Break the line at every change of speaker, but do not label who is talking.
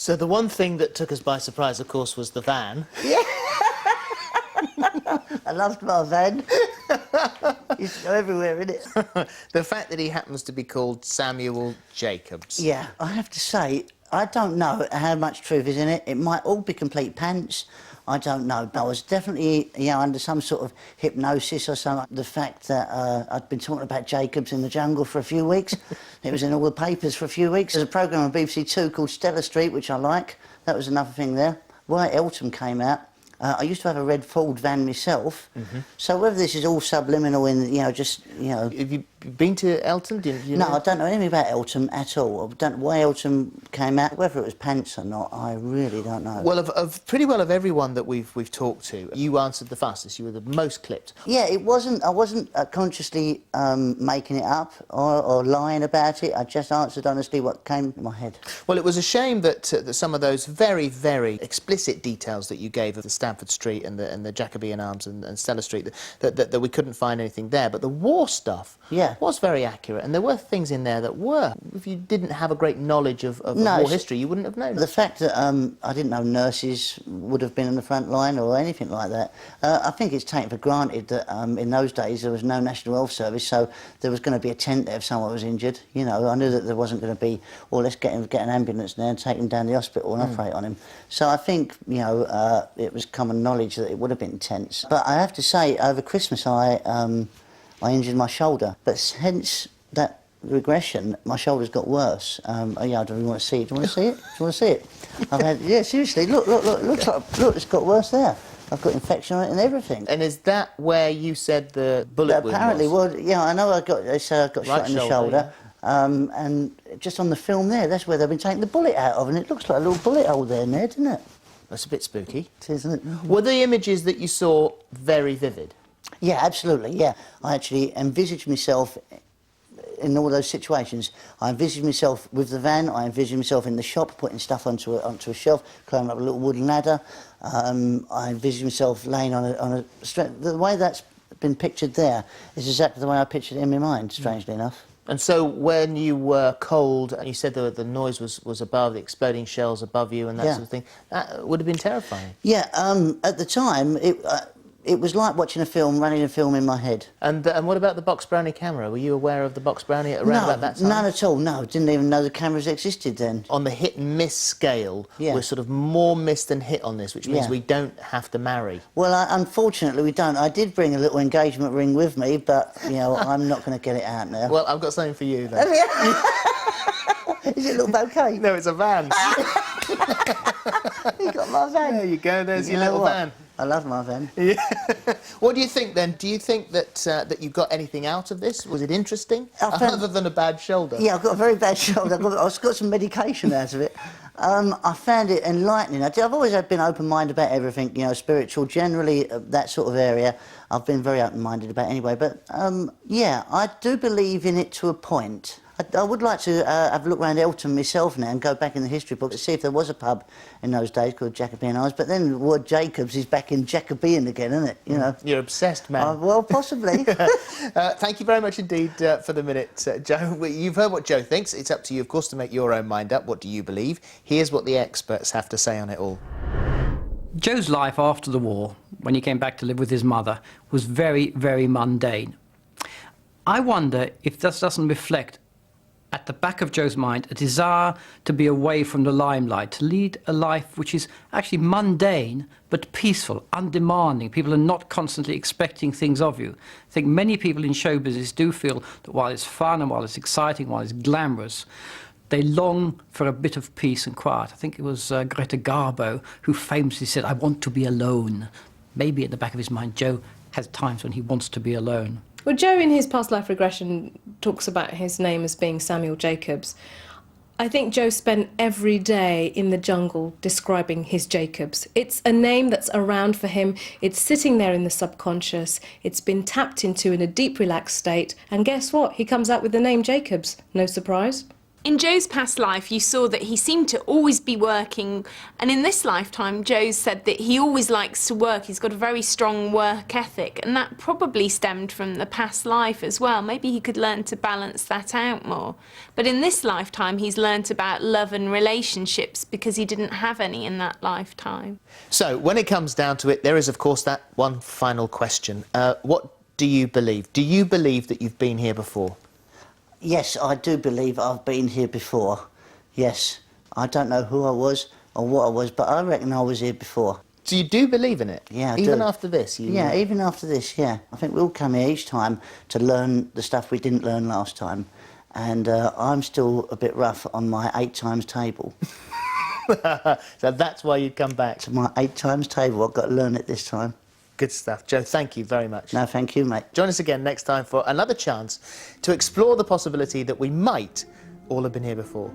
So the one thing that took us by surprise, of course, was the van.
Yeah. I loved my van. Used to go everywhere in it.
The fact that he happens to be called Samuel Jacobs.
Yeah, I have to say, I don't know how much truth is in it. It might all be complete pants. I don't know, but I was definitely, under some sort of hypnosis or something. The fact that I'd been talking about Jacobs in the jungle for a few weeks. It was in all the papers for a few weeks. There's a programme on BBC Two called Stella Street, which I like. That was another thing there. Why Elton came out. I used to have a red Ford van myself, so whether this is all subliminal in, just.
Have you been to Elton?
No, I don't know anything about Elton at all. I don't know why Elton came out. Whether it was pants or not, I really don't know.
Well, of pretty well of everyone that we've talked to, you answered the fastest. You were the most clipped.
Yeah, I wasn't consciously making it up or lying about it. I just answered honestly what came in my head.
Well, it was a shame that some of those very, very explicit details that you gave of the Stamford Street and the Jacobean Arms and Stella Street, that we couldn't find anything there. But the war stuff was very accurate, and there were things in there that were. If you didn't have a great knowledge of war history, you wouldn't have known.
The fact that I didn't know nurses would have been on the front line or anything like that, I think it's taken for granted that in those days there was no National Health Service, so there was going to be a tent there if someone was injured. I knew that there wasn't going to be, let's get an ambulance there and take him down to the hospital and operate on him. So I think, it was common knowledge that it would have been tense. But I have to say, over Christmas I injured my shoulder, but since that regression, my shoulder's got worse. I don't really want to see it. Do you want to see it? Do you want to see it? I've had, seriously, look, it's got worse there. I've got infection on it and everything.
And is that where you said the bullet wound
apparently,
was?
well, I know they said I got shot in the shoulder. Yeah. And just on the film there, that's where they've been taking the bullet out of, and it looks like a little bullet hole there, doesn't it?
That's a bit spooky.
It is, isn't it?
Were the images that you saw very vivid?
Yeah, absolutely, yeah. I actually envisaged myself in all those situations. I envisaged myself with the van, I envisaged myself in the shop, putting stuff onto a shelf, climbing up a little wooden ladder. I envisaged myself laying on a the way that's been pictured there is exactly the way I pictured it in my mind, strangely enough.
And so when you were cold, and you said the noise was above, the exploding shells above you and that sort of thing, that would have been terrifying.
Yeah, at the time, it was like watching a film, running a film in my head.
And what about the box brownie camera? Were you aware of the box brownie around about that time?
None at all, no. Didn't even know the cameras existed then.
On the hit and miss scale, we're sort of more miss than hit on this, which means we don't have to marry.
Well, unfortunately, we don't. I did bring a little engagement ring with me, but, I'm not going to get it out now.
Well, I've got something for you, then.
Is it a little bouquet?
No, it's a van.
You got my van.
There you go, there's your little van.
I love my van.
Yeah. What do you think, then? Do you think that you got anything out of this? Was it interesting? Other than a bad shoulder?
Yeah, I've got a very bad shoulder. I've got some medication out of it. I found it enlightening. I've always been open-minded about everything, spiritual, generally, that sort of area. I've been very open-minded about anyway. But, yeah, I do believe in it to a point. I would like to have a look around Elton myself now and go back in the history book to see if there was a pub in those days called Jacobean Arms. But then the word Jacobs is back in Jacobean again, isn't it?
You're obsessed, man.
Well, possibly.
Thank you very much indeed for the minute, Joe. You've heard what Joe thinks. It's up to you, of course, to make your own mind up. What do you believe? Here's what the experts have to say on it all.
Joe's life after the war, when he came back to live with his mother, was very, very mundane. I wonder if this doesn't reflect at the back of Joe's mind a desire to be away from the limelight, to lead a life which is actually mundane but peaceful, undemanding. People are not constantly expecting things of you. I think many people in show business do feel that while it's fun and while it's exciting, while it's glamorous, they long for a bit of peace and quiet. I think it was Greta Garbo who famously said, "I want to be alone." Maybe at the back of his mind, Joe has times when he wants to be alone.
Well, Joe, in his past life regression, talks about his name as being Samuel Jacobs. I think Joe spent every day in the jungle describing his Jacobs. It's a name that's around for him. It's sitting there in the subconscious. It's been tapped into in a deep, relaxed state. And guess what? He comes out with the name Jacobs. No surprise.
In Joe's past life, you saw that he seemed to always be working, and in this lifetime, Joe said that he always likes to work. He's got a very strong work ethic, and that probably stemmed from the past life as well. Maybe he could learn to balance that out more. But in this lifetime, he's learnt about love and relationships because he didn't have any in that lifetime.
So, when it comes down to it, there is, of course, that one final question. What do you believe? Do you believe that you've been here before?
Yes, I do believe I've been here before. Yes. I don't know who I was or what I was, but I reckon I was here before.
So you do believe in it?
Yeah, I
Even
do.
after this?
Yeah, even after this, yeah. I think we all come here each time to learn the stuff we didn't learn last time. And I'm still a bit rough on my 8 times table.
So that's why you'd come back?
To my 8 times table, I've got to learn it this time.
Good stuff. Joe, thank you very much.
No, thank you, mate.
Join us again next time for another chance to explore the possibility that we might all have been here before.